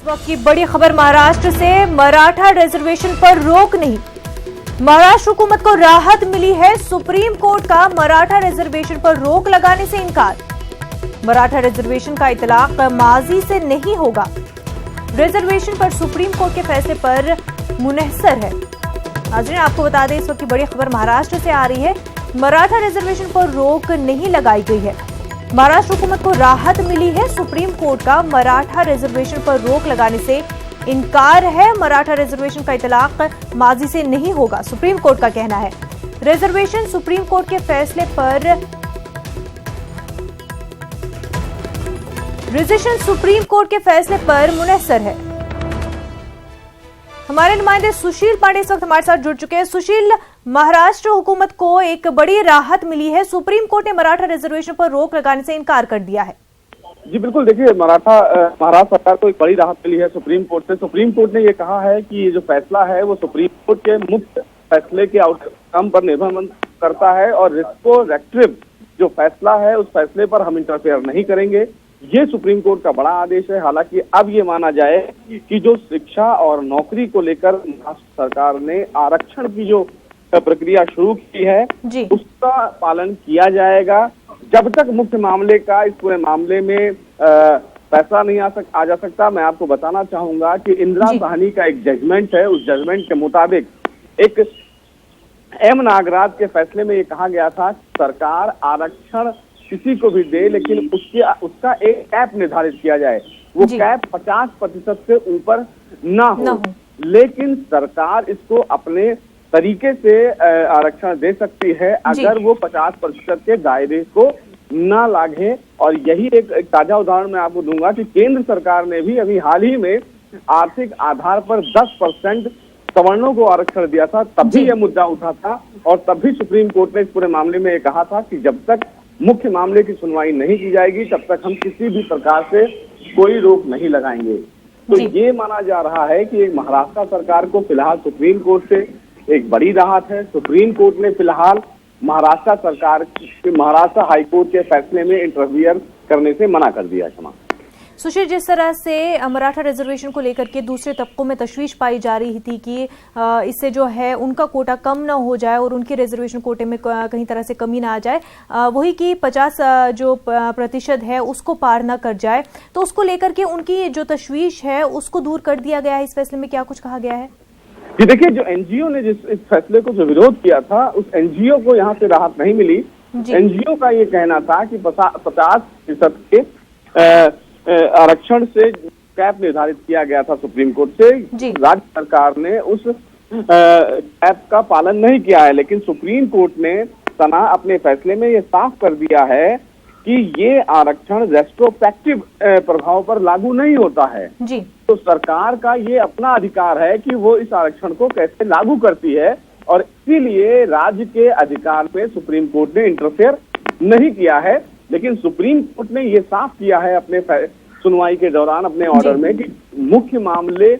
वक्त की बड़ी खबर महाराष्ट्र से, मराठा रिजर्वेशन पर रोक नहीं। महाराष्ट्र हुकूमत को राहत मिली है। सुप्रीम कोर्ट का मराठा रिजर्वेशन पर रोक लगाने से इनकार। मराठा रिजर्वेशन का इतलाक माजी से नहीं होगा। रिजर्वेशन पर सुप्रीम कोर्ट के फैसले पर मुनहसर है। नाज़रीन, आपको बता दें, इस वक्त की बड़ी खबर महाराष्ट्र से आ रही है। मराठा रिजर्वेशन पर रोक नहीं लगाई गई है। महाराष्ट्र हुकूमत को राहत मिली है। सुप्रीम कोर्ट का मराठा रिजर्वेशन पर रोक लगाने से इनकार है। मराठा रिजर्वेशन का इतलाक माजी से नहीं होगा, सुप्रीम कोर्ट का कहना है। रिजर्वेशन सुप्रीम कोर्ट के फैसले पर मुनहसर है। हमारे नुमाइंदे सुशील पांडे इस वक्त हमारे साथ जुड़ चुके हैं। सुशील, महाराष्ट्र हुकूमत को एक बड़ी राहत मिली है। सुप्रीम कोर्ट ने मराठा रिजर्वेशन पर रोक लगाने से इनकार कर दिया है। जी बिल्कुल, देखिए, महाराष्ट्र सरकार को एक बड़ी राहत मिली है सुप्रीम कोर्ट से। सुप्रीम कोर्ट ने ये कहा है कि ये जो फैसला है वो सुप्रीम कोर्ट के मुक्त फैसले के आउटकम पर निर्भर करता है और रिस्ट्रिक्टिव जो फैसला है उस फैसले पर हम इंटरफेयर नहीं करेंगे। ये सुप्रीम कोर्ट का बड़ा आदेश है। हालांकि अब ये माना जाए कि जो शिक्षा और नौकरी को लेकर महाराष्ट्र सरकार ने आरक्षण की जो प्रक्रिया शुरू की है उसका पालन किया जाएगा। जब तक मुख्य मामले का, इस पूरे मामले में फैसला नहीं आ जा सकता। मैं आपको बताना चाहूंगा कि इंदिरा साहनी का एक जजमेंट है। उस जजमेंट के मुताबिक एक एम नागराज के फैसले में ये कहा गया था, सरकार आरक्षण किसी को भी दे लेकिन उसका एक कैप निर्धारित किया जाए। वो कैप 50% से ऊपर ना हो। लेकिन सरकार इसको अपने तरीके से आरक्षण दे सकती है अगर वो 50% के दायरे को ना लागे। और यही एक ताजा उदाहरण मैं आपको दूंगा कि केंद्र सरकार ने भी अभी हाल ही में आर्थिक आधार पर 10% सवर्णों को आरक्षण दिया था। तब भी यह मुद्दा उठा था और तब भी सुप्रीम कोर्ट ने इस पूरे मामले में ये कहा था कि जब तक मुख्य मामले की सुनवाई नहीं की जाएगी तब तक हम किसी भी प्रकार से कोई रोक नहीं लगाएंगे। तो ये माना जा रहा है कि महाराष्ट्र सरकार को फिलहाल सुप्रीम कोर्ट से एक बड़ी राहत है। सुप्रीम कोर्ट ने फिलहाल महाराष्ट्र हाईकोर्ट के फैसले में इंटरफियर करने से मना कर दिया। क्षमा सुशील, जिस तरह से मराठा रिजर्वेशन को लेकर के दूसरे तबकों में तशवीश पाई जा रही थी कि इससे जो है उनका कोटा कम न हो जाए और उनके रिजर्वेशन कोटे में कहीं तरह से कमी ना आ जाए, वही कि 50% है उसको पार न कर जाए, तो उसको लेकर के उनकी जो तशवीश है उसको दूर कर दिया गया है। इस फैसले में क्या कुछ कहा गया है? जी देखिए, जो एनजीओ ने इस फैसले को जो विरोध किया था उस एनजीओ को यहाँ से राहत नहीं मिली। एनजीओ का ये कहना था कि 50% के आरक्षण से कैप निर्धारित किया गया था सुप्रीम कोर्ट से। राज्य सरकार ने उस कैप का पालन नहीं किया है। लेकिन सुप्रीम कोर्ट ने अपने फैसले में ये साफ कर दिया है कि ये आरक्षण रेट्रोस्पेक्टिव प्रभाव पर लागू नहीं होता है। तो सरकार का ये अपना अधिकार है कि वो इस आरक्षण को कैसे लागू करती है और इसीलिए राज्य के अधिकार में सुप्रीम कोर्ट ने इंटरफेयर नहीं किया है। लेकिन सुप्रीम कोर्ट ने ये साफ किया है अपने सुनवाई के दौरान अपने ऑर्डर में कि मुख्य मामले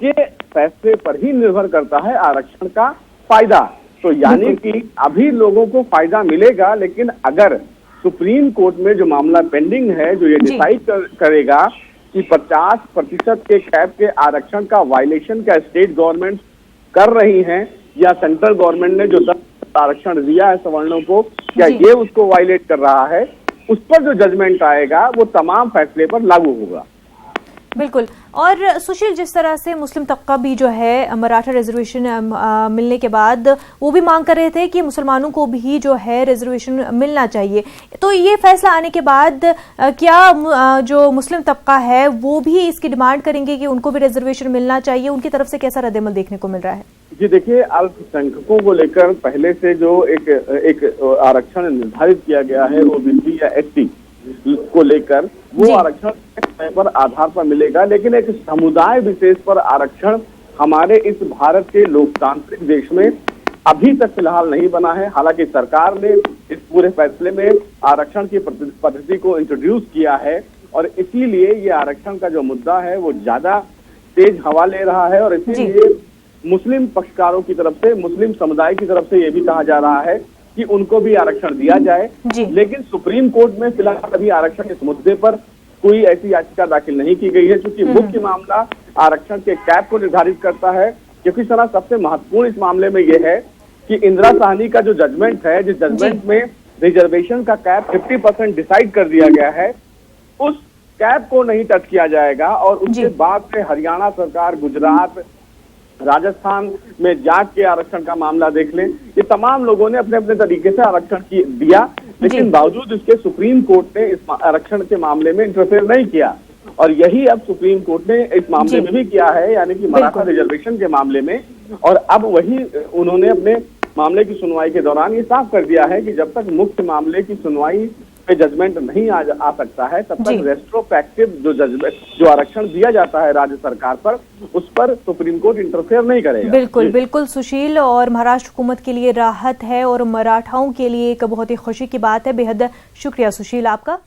के फैसले पर ही निर्भर करता है आरक्षण का फायदा। तो यानी कि अभी लोगों को फायदा मिलेगा, लेकिन अगर सुप्रीम कोर्ट में जो मामला पेंडिंग है, जो ये डिसाइड करेगा कि 50% के कैप के आरक्षण का वायलेशन क्या स्टेट गवर्नमेंट कर रही हैं या सेंट्रल गवर्नमेंट ने जो 10% आरक्षण दिया है सवर्णों को, क्या ये उसको वायलेट कर रहा है, उस पर जो जजमेंट आएगा वो तमाम फैसले पर लागू होगा। बिल्कुल। और सुशील, जिस तरह से मुस्लिम तबका भी जो है मराठा रिजर्वेशन मिलने के बाद वो भी मांग कर रहे थे कि मुसलमानों को भी जो है रिजर्वेशन मिलना चाहिए, तो ये फैसला आने के बाद क्या जो मुस्लिम तबका है वो भी इसकी डिमांड करेंगे कि उनको भी रिजर्वेशन मिलना चाहिए? उनकी तरफ से कैसा रद्द-ए-अमल देखने को मिल रहा है? जी देखिए, अल्पसंख्यकों को लेकर पहले से जो एक आरक्षण निर्धारित किया गया है ओबीसी या एसटी को लेकर, वो आरक्षण पर आधार पर मिलेगा। लेकिन एक समुदाय विशेष पर आरक्षण हमारे इस भारत के लोकतांत्रिक देश में अभी तक फिलहाल नहीं बना है। हालांकि सरकार ने इस पूरे फैसले में आरक्षण की पद्धति को इंट्रोड्यूस किया है और इसीलिए ये आरक्षण का जो मुद्दा है वो ज्यादा तेज हवा ले रहा है। और इसीलिए मुस्लिम पक्षकारों की तरफ से, मुस्लिम समुदाय की तरफ से ये भी कहा जा रहा है कि उनको भी आरक्षण दिया जाए। लेकिन सुप्रीम कोर्ट में फिलहाल अभी आरक्षण इस मुद्दे पर कोई ऐसी याचिका दाखिल नहीं की गई है, क्योंकि मुख्य मामला आरक्षण के कैप को निर्धारित करता है। क्योंकि सर सबसे महत्वपूर्ण इस मामले में यह है कि इंदिरा साहनी का जो जजमेंट है, जिस जजमेंट में रिजर्वेशन का कैप 50% डिसाइड कर दिया गया है, उस कैप को नहीं टच किया जाएगा। और उसके बाद से हरियाणा सरकार, गुजरात, राजस्थान में जाट के आरक्षण का मामला देख लें, ये तमाम लोगों ने अपने अपने तरीके से आरक्षण दिया, लेकिन बावजूद इसके सुप्रीम कोर्ट ने इस आरक्षण के मामले में इंटरफेयर नहीं किया। और यही अब सुप्रीम कोर्ट ने इस मामले में भी किया है, यानी कि मराठा रिजर्वेशन के मामले में। और अब वही उन्होंने अपने मामले की सुनवाई के दौरान ये साफ कर दिया है कि जब तक मुख्य मामले की सुनवाई पे जजमेंट नहीं आ सकता है, तब तक रेस्ट्रोस्पेक्टिव जो आरक्षण दिया जाता है राज्य सरकार पर, उस पर सुप्रीम कोर्ट इंटरफेयर नहीं करेगा। बिल्कुल बिल्कुल सुशील, और महाराष्ट्र हुकूमत के लिए राहत है और मराठाओं के लिए एक बहुत ही खुशी की बात है। बेहद शुक्रिया सुशील आपका।